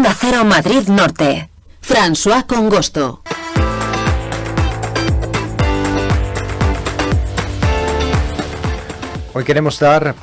Onda Cero Madrid Norte. François Congosto. Hoy queremos dar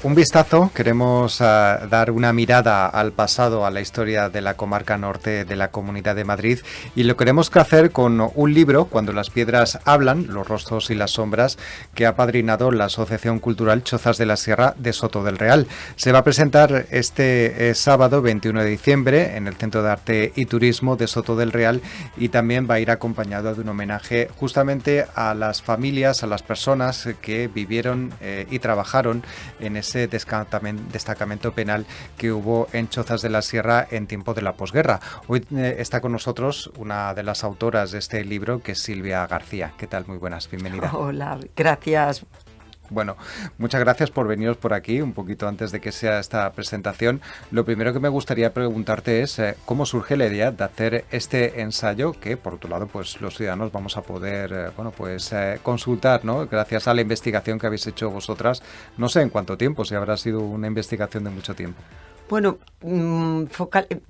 un vistazo, queremos dar una mirada al pasado, a la historia de la comarca norte de la Comunidad de Madrid, y lo queremos hacer con un libro, Cuando las piedras hablan, los rostros y las sombras, que ha padrinado la Asociación Cultural Chozas de la Sierra de Soto del Real. Se va a presentar este sábado 21 de diciembre en el Centro de Arte y Turismo de Soto del Real, y también va a ir acompañado de un homenaje justamente a las familias, a las personas que vivieron y trabajaron en ese destacamento penal que hubo en Chozas de la Sierra en tiempo de la posguerra. Hoy está con nosotros una de las autoras de este libro, que es Silvia García. ¿Qué tal? Muy buenas, bienvenida. Hola, gracias. Bueno, muchas gracias por veniros por aquí un poquito antes de que sea esta presentación. Lo primero que me gustaría preguntarte es cómo surge la idea de hacer este ensayo que, por otro lado, pues los ciudadanos vamos a poder consultar, ¿no? Gracias a la investigación que habéis hecho vosotras. No sé en cuánto tiempo, si habrá sido una investigación de mucho tiempo. Bueno,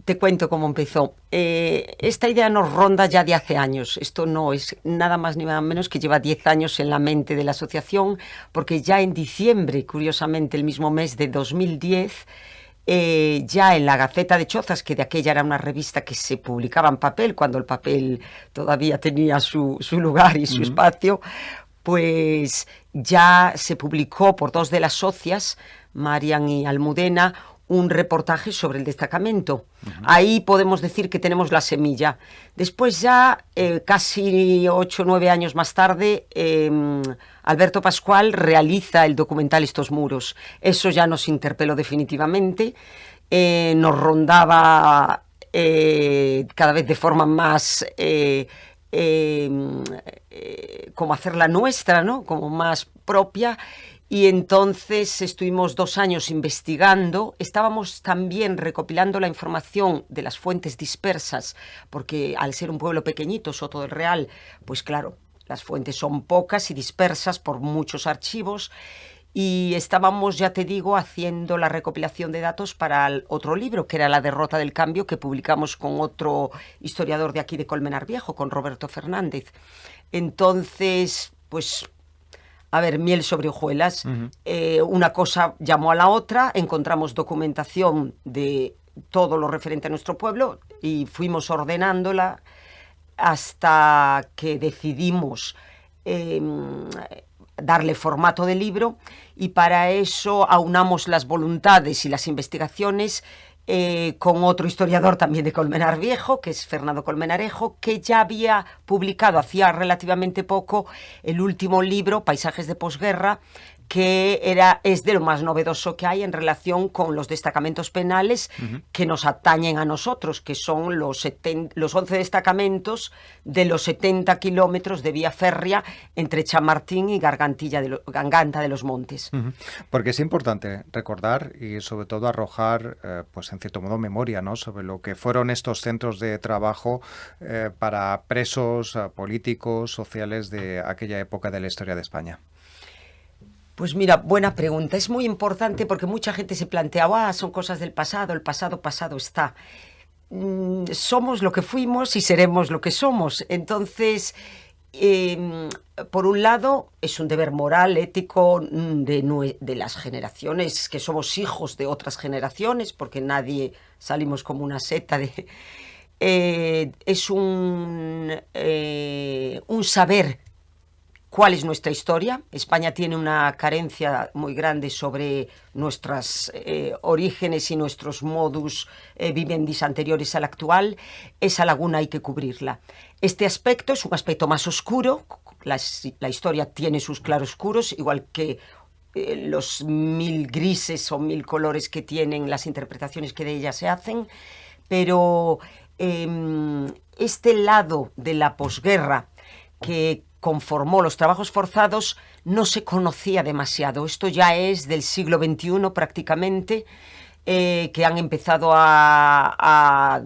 te cuento cómo empezó. Esta idea nos ronda ya de hace años. Esto no es nada más ni nada menos que lleva 10 años en la mente de la asociación, porque ya en diciembre, curiosamente el mismo mes de 2010, ya en la Gaceta de Chozas, que de aquella era una revista que se publicaba en papel, cuando el papel todavía tenía su lugar y su espacio, pues ya se publicó por dos de las socias, Marian y Almudena, un reportaje sobre el destacamento. Ahí podemos decir que tenemos la semilla. Después ya, casi 8 o 9 años más tarde, Alberto Pascual realiza el documental Estos muros. Eso ya nos interpeló definitivamente, nos rondaba cada vez de forma más como hacerla nuestra, ¿no? Como más propia. Y entonces estuvimos 2 años investigando, estábamos también recopilando la información de las fuentes dispersas, porque al ser un pueblo pequeñito, Soto del Real, pues claro, las fuentes son pocas y dispersas por muchos archivos, y estábamos, ya te digo, haciendo la recopilación de datos para el otro libro, que era La derrota del cambio, que publicamos con otro historiador de aquí de Colmenar Viejo, con Roberto Fernández. Entonces, pues... A ver, miel sobre hojuelas. Una cosa llamó a la otra, encontramos documentación de todo lo referente a nuestro pueblo y fuimos ordenándola hasta que decidimos darle formato de libro, y para eso aunamos las voluntades y las investigaciones con otro historiador también de Colmenar Viejo, que es Fernando Colmenarejo, que ya había publicado hacía relativamente poco el último libro, Paisajes de posguerra, que es de lo más novedoso que hay en relación con los destacamentos penales que nos atañen a nosotros, que son los 11 destacamentos de los 70 kilómetros de vía férrea entre Chamartín y Ganganta de los Montes. Porque es importante recordar y sobre todo arrojar, pues en cierto modo, memoria, ¿no?, sobre lo que fueron estos centros de trabajo para presos políticos, sociales de aquella época de la historia de España. Pues mira, buena pregunta. Es muy importante porque mucha gente se plantea, son cosas del pasado, el pasado está. Somos lo que fuimos y seremos lo que somos. Entonces, por un lado, es un deber moral, ético de las generaciones, que somos hijos de otras generaciones, porque nadie salimos como una seta es un saber cuál es nuestra historia. España tiene una carencia muy grande sobre nuestros orígenes y nuestros modus vivendis anteriores al actual. Esa laguna hay que cubrirla. Este aspecto es un aspecto más oscuro. La historia tiene sus claroscuros, igual que los 1000 grises o 1000 colores que tienen las interpretaciones que de ella se hacen, pero este lado de la posguerra que conformó los trabajos forzados no se conocía demasiado. Esto ya es del siglo XXI prácticamente, que han empezado a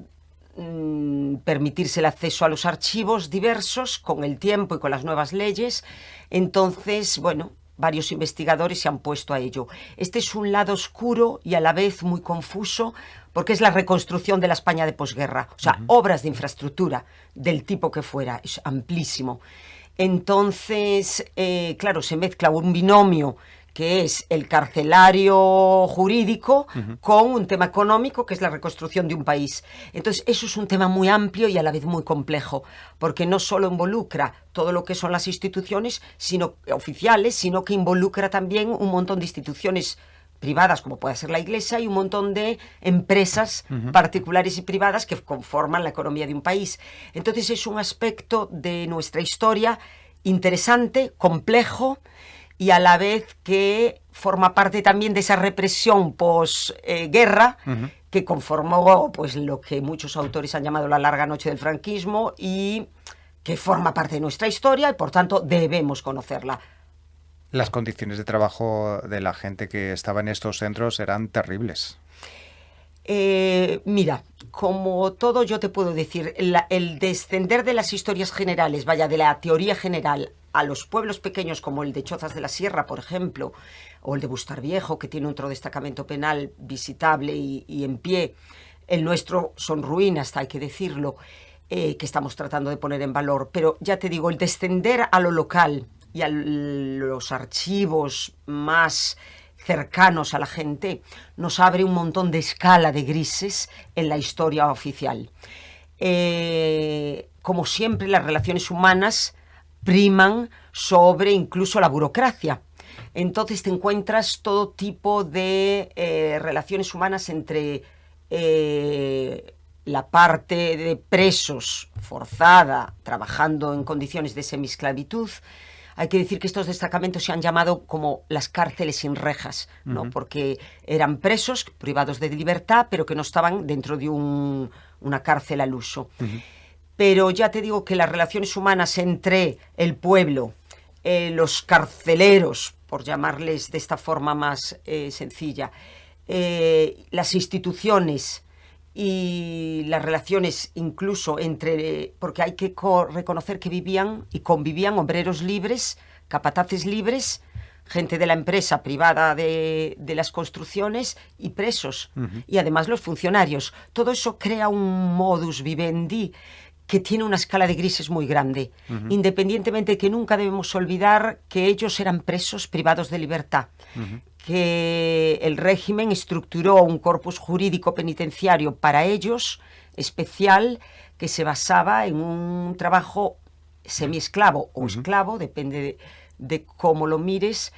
permitirse el acceso a los archivos diversos con el tiempo y con las nuevas leyes. Entonces, bueno, varios investigadores se han puesto a ello. Este es un lado oscuro y a la vez muy confuso, porque es la reconstrucción de la España de posguerra. O sea, obras de infraestructura del tipo que fuera, es amplísimo. Entonces, claro, se mezcla un binomio que es el carcelario jurídico con un tema económico que es la reconstrucción de un país. Entonces, eso es un tema muy amplio y a la vez muy complejo, porque no solo involucra todo lo que son las instituciones oficiales, sino que involucra también un montón de instituciones privadas, como puede ser la Iglesia, y un montón de empresas particulares y privadas que conforman la economía de un país. Entonces, es un aspecto de nuestra historia interesante, complejo, y a la vez que forma parte también de esa represión posguerra que conformó pues lo que muchos autores han llamado la larga noche del franquismo y que forma parte de nuestra historia y por tanto debemos conocerla. Las condiciones de trabajo de la gente que estaba en estos centros eran terribles. Mira, como todo yo te puedo decir, el descender de las historias generales, vaya, de la teoría general a los pueblos pequeños como el de Chozas de la Sierra, por ejemplo, o el de Bustarviejo, que tiene otro destacamento penal visitable y en pie. El nuestro son ruinas, hay que decirlo, que estamos tratando de poner en valor. Pero ya te digo, el descender a lo local y a los archivos más cercanos a la gente, nos abre un montón de escala de grises en la historia oficial. Como siempre, las relaciones humanas priman sobre incluso la burocracia. Entonces te encuentras todo tipo de relaciones humanas entre la parte de presos forzada, trabajando en condiciones de semiesclavitud. Hay que decir que estos destacamentos se han llamado como las cárceles sin rejas, ¿no? Porque eran presos privados de libertad, pero que no estaban dentro de una cárcel al uso. Pero ya te digo que las relaciones humanas entre el pueblo, los carceleros, por llamarles de esta forma más sencilla, las instituciones y las relaciones incluso entre, porque hay que reconocer que vivían y convivían obreros libres, capataces libres, gente de la empresa privada de las construcciones y presos, y además los funcionarios. Todo eso crea un modus vivendi que tiene una escala de grises muy grande, independientemente de que nunca debemos olvidar que ellos eran presos privados de libertad, que el régimen estructuró un corpus jurídico penitenciario para ellos especial que se basaba en un trabajo semiesclavo o esclavo, depende de cómo lo mires,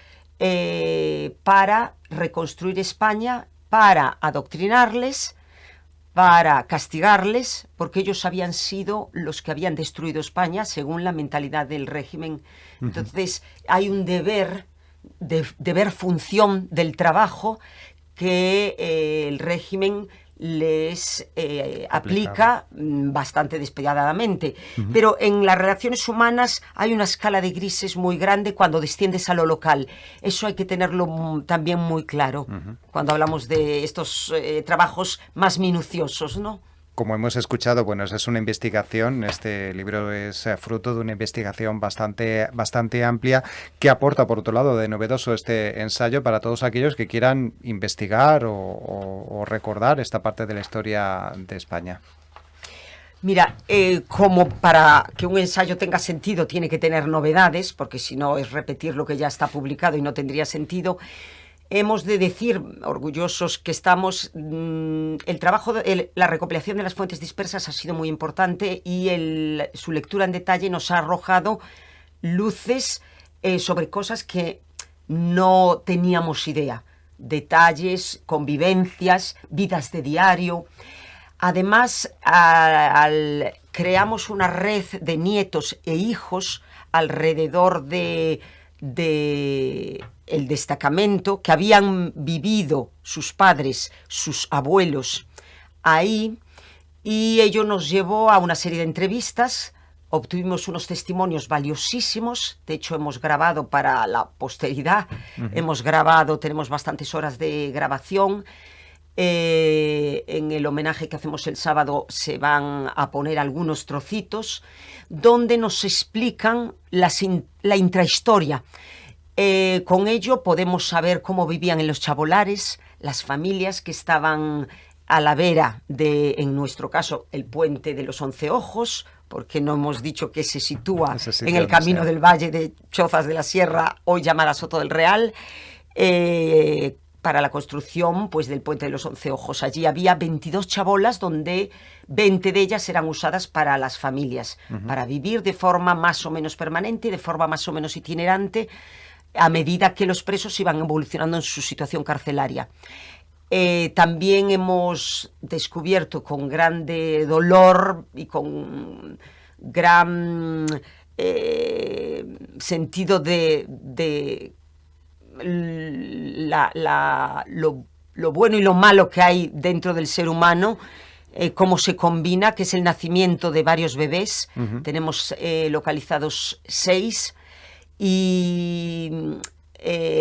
para reconstruir España, para adoctrinarles, para castigarles, porque ellos habían sido los que habían destruido España según la mentalidad del régimen. Entonces hay un deber función del trabajo que el régimen les aplica bastante despiadadamente. Pero en las relaciones humanas hay una escala de grises muy grande cuando desciendes a lo local. Eso hay que tenerlo también muy claro cuando hablamos de estos trabajos más minuciosos, ¿no? Como hemos escuchado, bueno, esa es una investigación, este libro es fruto de una investigación bastante amplia que aporta, por otro lado, de novedoso este ensayo para todos aquellos que quieran investigar o recordar esta parte de la historia de España. Mira, como para que un ensayo tenga sentido tiene que tener novedades, porque si no es repetir lo que ya está publicado y no tendría sentido. Hemos de decir, orgullosos que estamos, el trabajo, la recopilación de las fuentes dispersas ha sido muy importante y su lectura en detalle nos ha arrojado luces sobre cosas que no teníamos idea. Detalles, convivencias, vidas de diario. Además, creamos una red de nietos e hijos alrededor de el destacamento, que habían vivido sus padres, sus abuelos ahí, y ello nos llevó a una serie de entrevistas. Obtuvimos unos testimonios valiosísimos, de hecho hemos grabado para la posteridad, tenemos bastantes horas de grabación. En el homenaje que hacemos el sábado se van a poner algunos trocitos donde nos explican la intrahistoria. Con ello podemos saber cómo vivían en los chabolares las familias que estaban a la vera de, en nuestro caso, el puente de los 11 Ojos, porque no hemos dicho que se sitúa en el camino del Valle de Chozas de la Sierra, hoy llamada Soto del Real, para la construcción pues, del puente de los 11 Ojos. Allí había 22 chabolas, donde 20 de ellas eran usadas para las familias, para vivir de forma más o menos permanente, de forma más o menos itinerante, a medida que los presos iban evolucionando en su situación carcelaria. También hemos descubierto con grande dolor y con gran sentido de lo bueno y lo malo que hay dentro del ser humano, cómo se combina, que es el nacimiento de varios bebés. Tenemos localizados 6 y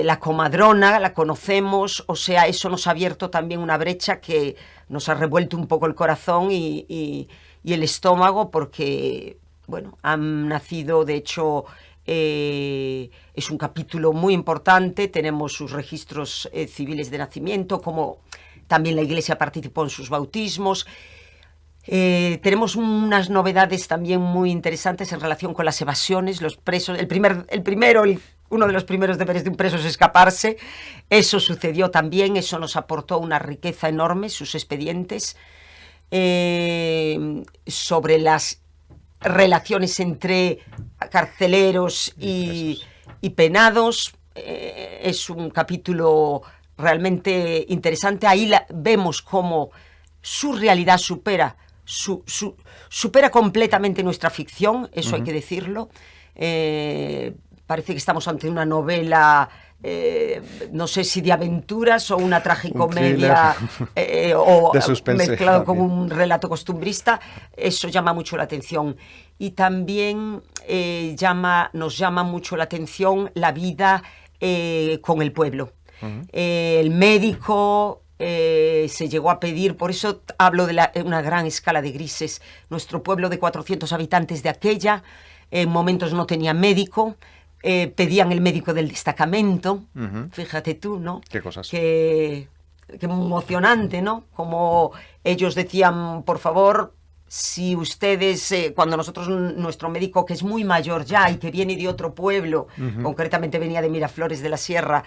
la comadrona la conocemos, o sea, eso nos ha abierto también una brecha que nos ha revuelto un poco el corazón y el estómago, porque, bueno, han nacido, de hecho, es un capítulo muy importante, tenemos sus registros civiles de nacimiento, como también la Iglesia participó en sus bautismos. Tenemos unas novedades también muy interesantes en relación con las evasiones. Los presos, uno de los primeros deberes de un preso es escaparse. Eso sucedió también, eso nos aportó una riqueza enorme, sus expedientes, sobre las relaciones entre carceleros y penados. Es un capítulo realmente interesante. Ahí vemos cómo su realidad supera completamente nuestra ficción, eso hay que decirlo. Parece que estamos ante una novela, no sé si de aventuras o una tragicomedia, o de suspense, mezclado también con un relato costumbrista. Eso llama mucho la atención. Y también nos llama mucho la atención la vida con el pueblo. El médico se llegó a pedir, por eso hablo de una gran escala de grises. Nuestro pueblo de 400 habitantes de aquella, en momentos no tenía médico, pedían el médico del destacamento. Fíjate tú, ¿no? Qué cosas. Qué emocionante, ¿no? Como ellos decían, por favor, si ustedes, cuando nuestro médico, que es muy mayor ya y que viene de otro pueblo, concretamente venía de Miraflores de la Sierra,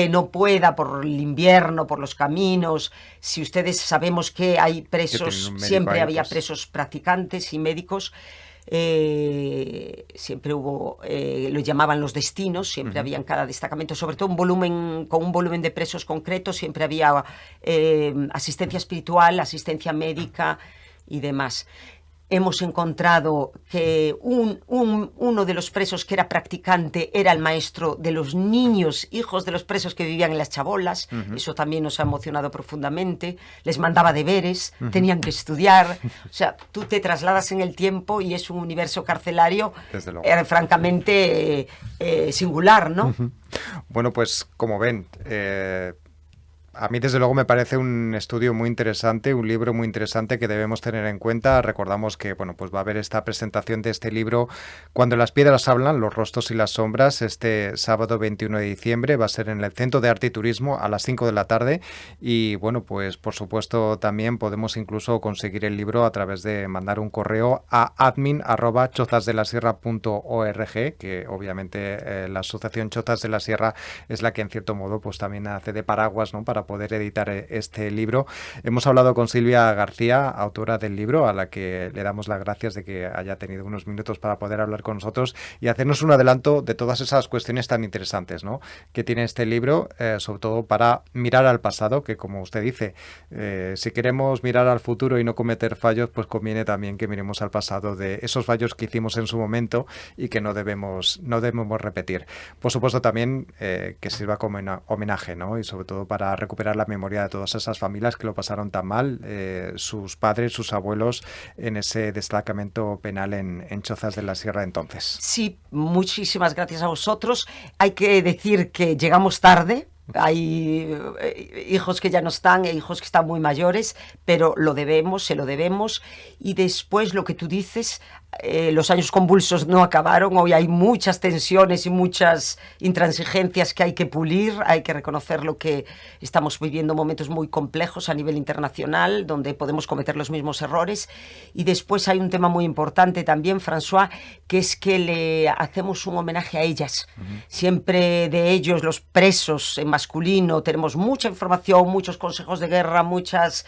no pueda por el invierno, por los caminos, si ustedes, sabemos que hay presos, siempre había presos practicantes y médicos, siempre hubo, lo llamaban los destinos, siempre había en cada destacamento, sobre todo con un volumen de presos concreto, siempre había asistencia espiritual, asistencia médica y demás. Hemos encontrado que uno de los presos que era practicante era el maestro de los niños, hijos de los presos que vivían en las chabolas. Eso también nos ha emocionado profundamente. Les mandaba deberes, tenían que estudiar. O sea, tú te trasladas en el tiempo y es un universo carcelario francamente singular, ¿no? Bueno, pues como ven, a mí, desde luego, me parece un estudio muy interesante, un libro muy interesante que debemos tener en cuenta. Recordamos que, bueno, pues va a haber esta presentación de este libro Cuando las piedras hablan, los rostros y las sombras, este sábado 21 de diciembre. Va a ser en el Centro de Arte y Turismo a las 5 de la tarde. Y, bueno, pues, por supuesto, también podemos incluso conseguir el libro a través de mandar un correo a admin@chozasdelasierra.org, que, obviamente, la Asociación Chozas de la Sierra es la que, en cierto modo, pues también hace de paraguas, ¿no?, para poder editar este libro. Hemos hablado con Silvia García, autora del libro, a la que le damos las gracias de que haya tenido unos minutos para poder hablar con nosotros y hacernos un adelanto de todas esas cuestiones tan interesantes, ¿no?, que tiene este libro, sobre todo para mirar al pasado, que, como usted dice, si queremos mirar al futuro y no cometer fallos, pues conviene también que miremos al pasado de esos fallos que hicimos en su momento y que no debemos repetir. Por supuesto, también que sirva como homenaje, ¿no?, y sobre todo para recuperar la memoria de todas esas familias que lo pasaron tan mal, sus padres, sus abuelos, en ese destacamento penal en Chozas de la Sierra entonces. Sí, muchísimas gracias a vosotros. Hay que decir que llegamos tarde. Hay hijos que ya no están e hijos que están muy mayores, pero se lo debemos. Y después, lo que tú dices, los años convulsos no acabaron, hoy hay muchas tensiones y muchas intransigencias que hay que pulir, hay que reconocer lo que estamos viviendo momentos muy complejos a nivel internacional, donde podemos cometer los mismos errores. Y después hay un tema muy importante también, François, que es que le hacemos un homenaje a ellas. Siempre de ellos, los presos en masculino, tenemos mucha información, muchos consejos de guerra, muchas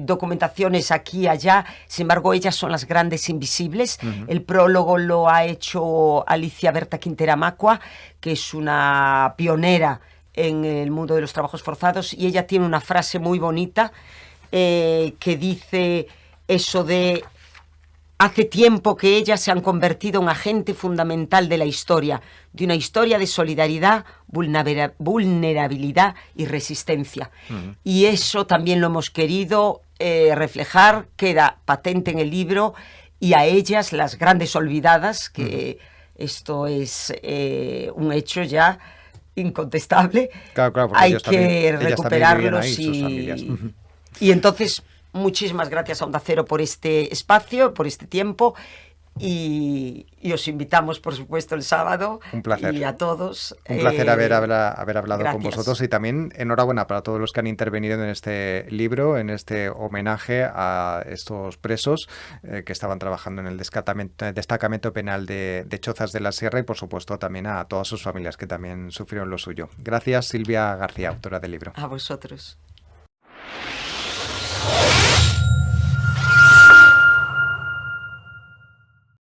documentaciones aquí y allá. Sin embargo, ellas son las grandes invisibles. El prólogo lo ha hecho Alicia Berta Quintera Macua, que es una pionera en el mundo de los trabajos forzados, y ella tiene una frase muy bonita que dice eso de: hace tiempo que ellas se han convertido en agente fundamental de la historia, de una historia de solidaridad, vulnerabilidad y resistencia. Y eso también lo hemos querido reflejar, queda patente en el libro, y a ellas, las grandes olvidadas, que esto es un hecho ya incontestable, Claro, porque hay ellos que también recuperarlos ahí, sus familias. y entonces muchísimas gracias a Onda Cero por este espacio, por este tiempo, y os invitamos, por supuesto, el sábado. Un placer. Y a todos. Un placer haber hablado gracias. con vosotros, y también enhorabuena para todos los que han intervenido en este libro, en este homenaje a estos presos que estaban trabajando en el destacamento penal de Chozas de la Sierra, y por supuesto también a todas sus familias que también sufrieron lo suyo. Gracias, Silvia García, autora del libro. A vosotros.